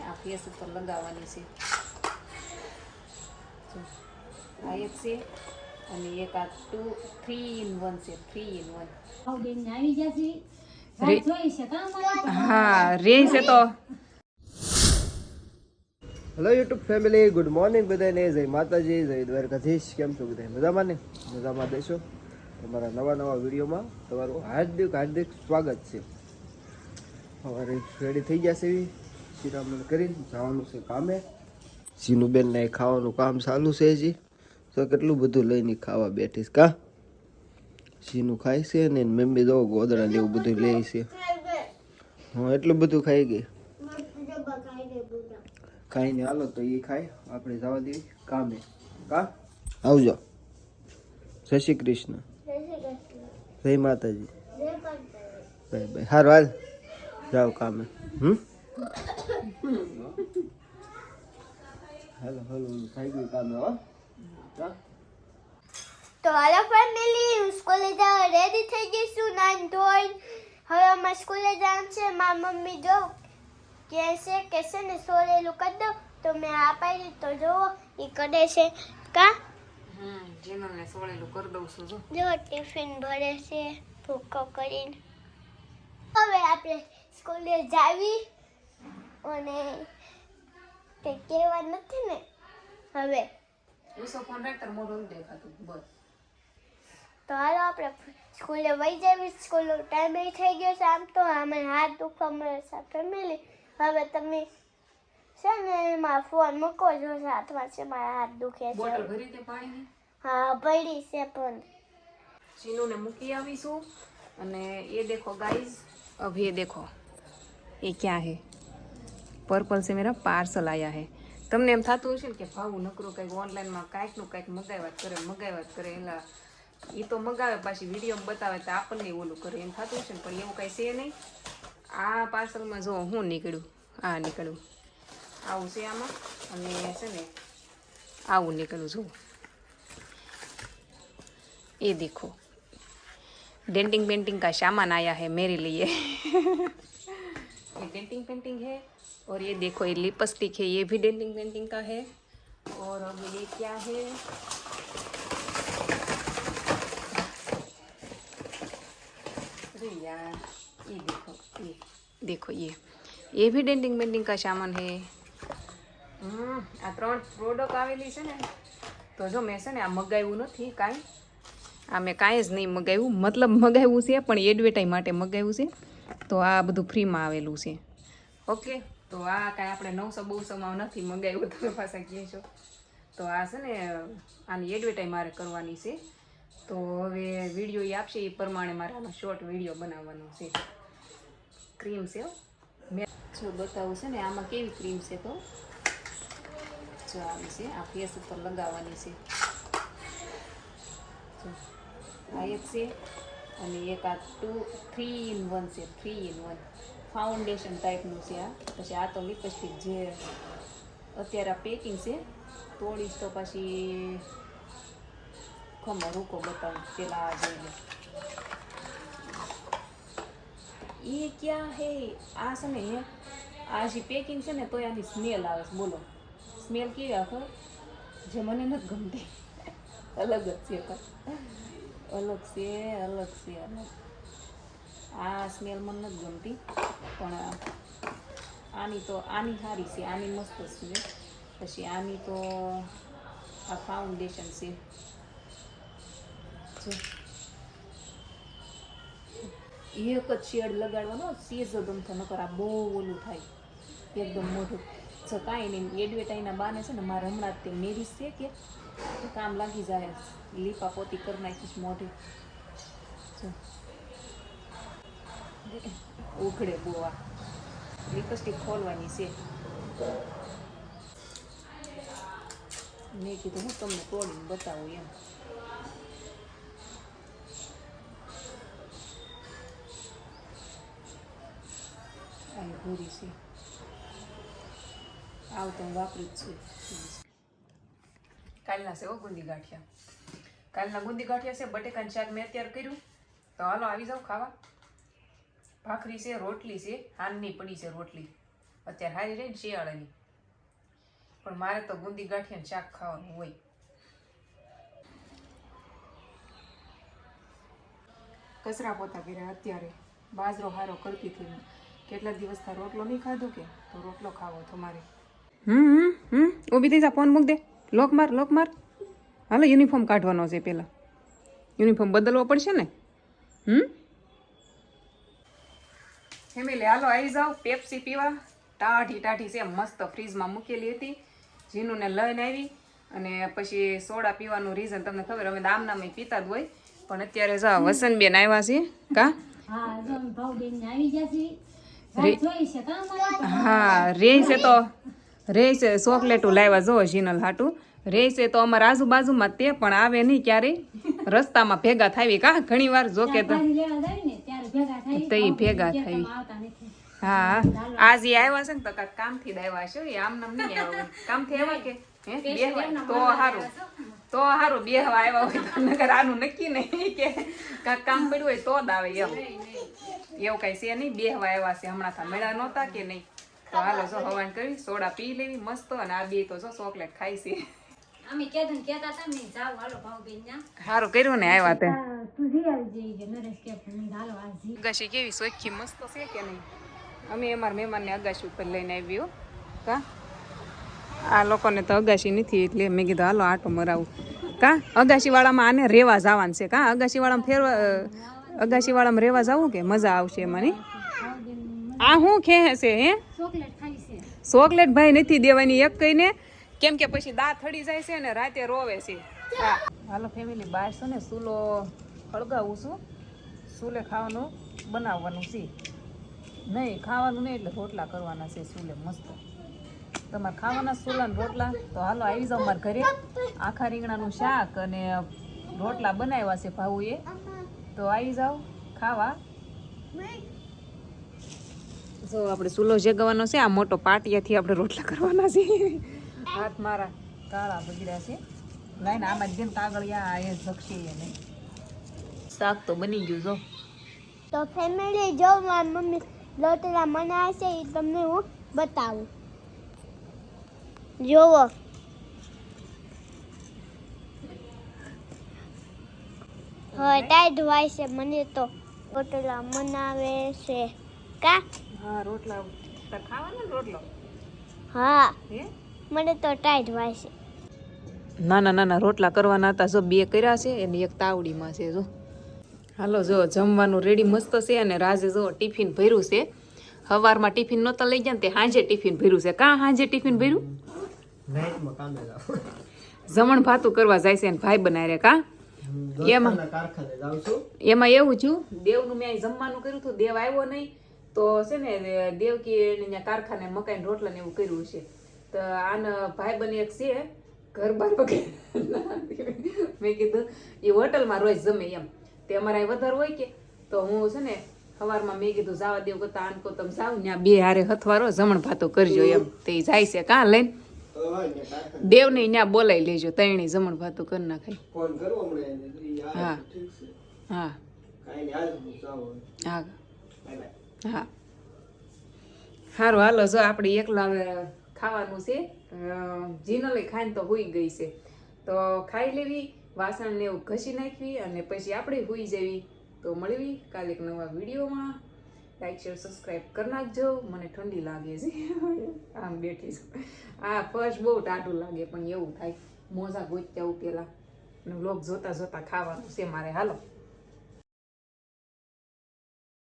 આ ફેસ ઉપર લગાવવાની છે. જો આ એક છે અને એક આ 3 in 1 છે. 3 in 1 હા રે છે તો. Hello YouTube family, good morning બધાને. જય માતાજી, જય દ્વારકાધીશ. કેમ છો બધા? મજામાં ને? મજામાં દેશો. તમારા નવા વિડીયોમાં તમારું હાર્દિક સ્વાગત છે. સવારે રેડી થઈ જશે, શિરામણ કરીને જવાનું છે કામે. સીનુબેન ને ખાવાનું કામ ચાલુ છે હજી. તો કેટલું બધું લઈને ખાવા બેઠીશ કા? સીનું ખાય છે ને મમ્મી દો ગોદડા જેવું બધું લે છે. હા એટલું બધું ખાઈ ગઈ. ખાઈ ને હાલો તો એ ખાય, આપણે જવા દઈએ કામે કા? આવજો. જય શ્રી કૃષ્ણ. જય માતાજી. Bye bye. હારું હાલ જાઓ કામે. હાલો હાલો થઈ ગયું કામે હો. તો હાલો ફેમિલી, સ્કૂલે જવા રેડી થઈ જઈશું. નાઈન ધોઈ હવે અમારે સ્કૂલે જવાનું છે. મારી મમ્મી જો કે છે ને સોરેલું કરી દો, તો મેં આ પાડી તો જોવો એ કરે છે કા? જીનલને સોળેલું કરી દઉં છું. જો ટિફિન ભરે છે ભૂકો કરીને. હવે આપણે સ્કૂલે જાવી અને તે કહેવા નથી ને. હવે ફોન રાખતા મોઢું દેખાતું બસ. તો હાલો આપણે સ્કૂલે વહી જાવી. સ્કૂલનો ટાઈમ થઈ ગયો છે. આમ તો અમે હાથ દુખવા મળે છે ફેમિલી. હવે તમે છે ને મારો ફોન મૂકો જો હાથમાં છે, મારા હાથ દુખે છે. બોટલ ભરી દે પાણીની. હા ભરી છે પણ ચીનू ने મૂકી આવીશું. અને ये देखो गाइस, अब ये देखो ये क्या है, पर्पल से मेरा पार्सल आया है. તમને એમ થતું હશે ને કે ભાવું નકરું કંઈક ઓનલાઈનમાં કાંઈકનું કાંઈક મગાવ્યા કરે એલા એ તો મગાવે પાછી વિડીયો બતાવે તો આપણને ઓલું કરે એમ થતું હશે ને, પણ એવું કાંઈ છે નહીં. આ પાર્સલમાં જો હું નીકળ્યું આવું છે આમાં, અને છે ને આવું નીકળ્યું જો. ये देखो डेंटिंग पेंटिंग का सामान आया है मेरे लिए. ये डेंटिंग पेंटिंग है. और ये देखो ये लिपस्टिक है, ये भी डेंटिंग पेंटिंग का है. और अब ये क्या है, अरे यार ये देखो ये भी डेंटिंग पेंटिंग का सामान है. આ 3 પ્રોડક્ટ આવેલી છે ને, તો જો મેં છે ને આ મગાવ્યું નથી કાંઈ. આ મેં કાંઈ જ નહીં મગાવ્યું, મતલબ મગાવ્યું છે પણ એડવર્ટાઈઝ માટે મગાવ્યું છે. તો આ બધું ફ્રીમાં આવેલું છે. ઓકે, તો આ કાંઈ આપણે 900-200માં નથી મગાવ્યું, તમે પાછા કહે છો. તો આ છે ને આની એડવર્ટાઈઝ મારે કરવાની છે. તો હવે વિડીયો એ આપશે એ પ્રમાણે મારે આનો શોર્ટ વિડીયો બનાવવાનો છે. ક્રીમ છે મેં જો બતાવું છે ને આમાં કેવી ક્રીમ છે. તો જો આવી છે, આ ફેસ ઉપર લગાવવાની છે. આ એક છે અને એક આ 3 in 1 છે. 3 in 1 ફાઉન્ડેશન ટાઈપનું છે આ. પછી આ તો લિપસ્ટિક જે અત્યારે આ પેકિંગ છે, તોડીશ તો પછી ખમા રૂકો બતાવું પેલા આ જોઈને. એ ક્યાં હે આ છે ને આ જે પેકિંગ છે ને તો આની સ્મેલ આવે છે. બોલો સ્મેલ કેવી આવે જે મને નથી ગમતી. અલગ જ છે, અલગ છે. આ સ્મેલ મને નથી ગમતી, પણ આની સારી છે, આની મસ્ત છે. પછી આની તો આ ફાઉન્ડેશન છે જો એક જ શેડ લગાડવાનો, સેજ જ અમથો, નકર આ બહુ ઓલું થાય એકદમ મોઢું. જો કાંઈ નહીં, એડવર્ટાઈઝના બાને છે ને મારે હમણાં જ તે મેરીસ છે કે કામ લાગી જાય. લીપા પોતી કરી નાખીશ મોઢે. જો ઉઘડે બહુ. આ લિપસ્ટિક ખોલવાની છે. મેં કીધું હું તમને તોડીને બતાવું એમ. આ ભૂરી છે, આવું તો હું વાપરું જ છું. કાલના છે ગુંદી ગાંઠિયા. કાલના ગુંદી ગાંઠિયા છે. બટેકાનું શાક મેં અત્યારે કર્યું. તો હાલો આવી જાવ ખાવા. ભાખરી છે, રોટલી છે, હાનની પડી છે રોટલી. અત્યારે હારી રહી ને શિયાળાની. પણ મારે તો ગુંદી ગાંઠિયાનું શાક ખાવાનું હોય. કચરા પોતા કર્યા અત્યારે. બાજરો હારો કરતી હતી. કેટલા દિવસથી રોટલો નહીં ખાધો કે તો રોટલો ખાવો તમારે. ઊભી થઈ જા, ફોન મૂક દે. લોક માર. હાલો યુનિફોર્મ કાઢવાનો છે પેલા. યુનિફોર્મ બદલવો પડશે ને. ફેમિલી હાલો આવી જાઓ પેપ્સી પીવા. ટાઢી છે મસ્ત, ફ્રીજમાં મૂકેલી હતી. જીનુને લઈને આવી અને પછી સોડા પીવાનું રીઝન તમને ખબર, અમે આમનામાં પીતા જ હોય. પણ અત્યારે જો વસંતબેન આવ્યા છે કા. હા રે છે ચોકલેટું લાવ્યા જો જીનલ હાટું. રે છે તો અમારા આજુબાજુમાં તે પણ આવે નહીં ક્યારેય, રસ્તામાં ભેગા થાય કા ઘણી વાર. જો કે ભેગા થાય. હા આજે આવ્યા છે ને તો કાંઈક કામથી જ આવ્યા છે. આમ નામ નહીં આવ્યા, કામથી આવ્યા કે તો હારું બેહવા આવ્યા હોય તો, નકર આનું નક્કી નહીં કે કાંઈક કામ પડ્યું હોય તો જ આવે એમ. એવું કઈ છે નહીં, બેહવા આવ્યા છે. હમણાં મેળા નહોતા કે નહીં. તો હાલો જો હવાન કરી સોડા પી લેવી મસ્ત. અને આ બે તો જો ચોકલેટ ખાઈ છે. સારું કર્યું ને આવ્યા તે. અગાશી કેવી સોખી મસ્ત છે કે નહીં. અમે અમારા મહેમાનને અગાશી ઉપર લઈને આવ્યો કા. આ લોકોને તો અગાશી નથી એટલે મેં કીધું હાલો આટો મરાવું કા. અગાશી વાળામાં આને રેવા જવાનું છે કા. અગાશી વાળામાં રેવા જવું કે મજા આવશે એમાં. આ શું ખે છે હે ચોકલેટ ભાઈ નથી દેવાની એક કઈને, કેમ કે પછી દાંત થડી જાય છે ને રાતે રોવે છે. હા હાલો ફેમિલી બહાર છે ને ચૂલો સળગાવું છું. ચૂલે ખાવાનું બનાવવાનું છે. નહીં ખાવાનું નહીં એટલે રોટલા કરવાના છે ચૂલે મસ્ત. તમારે ખાવાના ચૂલા ને રોટલા તો હાલો આવી જાઓ મારા ઘરે. આખા રીંગણાનું શાક અને રોટલા બનાવ્યા છે ભાવું એ. તો આવી જાઓ ખાવા. જો આપણે ચૂલો જગવાનો છે. આ મોટો પાટિયાથી આપણે રોટલા કરવાના છે. હાથ મારા કાળા બગડ્યા છે. લાઈને આમાં જેમ કાગળિયા એ જગશે નહીં. શાક તો બની ગયું જો. તો ફેમિલી જો મારી મમ્મી રોટલા બનાવે છે એ તમને હું બતાવું. જોવો હવે ટાઈટ હોય છે. મને તો રોટલા બનાવે છે કા. હા રોટલા ખાવાનો રોટલો. હા હે મને તો ટાઈટ હોય છે. નાના રોટલા કરવાના હતા. જો બે કર્યા છે અને એક તાવડીમાં છે. જો હાલો જો જમવાનું રેડી મસ્ત છે. અને રાજે જો ટિફિન ભર્યું છે. સવારમાં ટિફિન નહોતા લઈ ગયા ને તે સાંજે ટિફિન ભર્યું છે કા. સાંજે ટિફિન ભર્યું જમણ ભાતું કરવા જાય છે ને ભાઈ બનાવે કા. એમાં એવું છું દેવનું મેં જમવાનું કર્યું હતું. દેવ આવ્યો નહીં તો છે ને દેવકી કારખાને મકાઈ રોટલા ને એવું કર્યું છે. તો આના ભાઈ બને એક છે ઘર બાર વગેરે. મેં કીધું એ હોટલમાં રોજ જમે એમ. તે અમારા વધારે હોય કે તો હું છે ને સવારમાં મેં કીધું જવા દેવ કરતા આન કો તમે જાવ ત્યાં બે હારે હથવારો જમણ ભાતો કરજો એમ. તે જાય છે કાં લઈને દેવને ત્યાં બોલાવી લેજો. તૈણી જમણ ભાતો કરી નાખાય. હા હા હા હા સારું હાલો જો આપણે એકલા ખાવાનું છે. જીનલે ખાઈને તો હુઈ ગઈ છે તો ખાઈ લેવી. વાસણ ને એવું ઘસી નાખવી અને પછી આપણે હુઈ જવી. તો મળવી કાલે એક નવા વિડીયોમાં. લાઈક શેર સબસ્ક્રાઈબ કરી નાખજો. મને ઠંડી લાગે છે આમ બેઠી છું. આ ફર્સ્ટ બહુ ટાઢું લાગે પણ એવું થાય. મોજા ગોત્યા પેલા વ્લોગ જોતા ખાવાનું છે મારે. હાલો.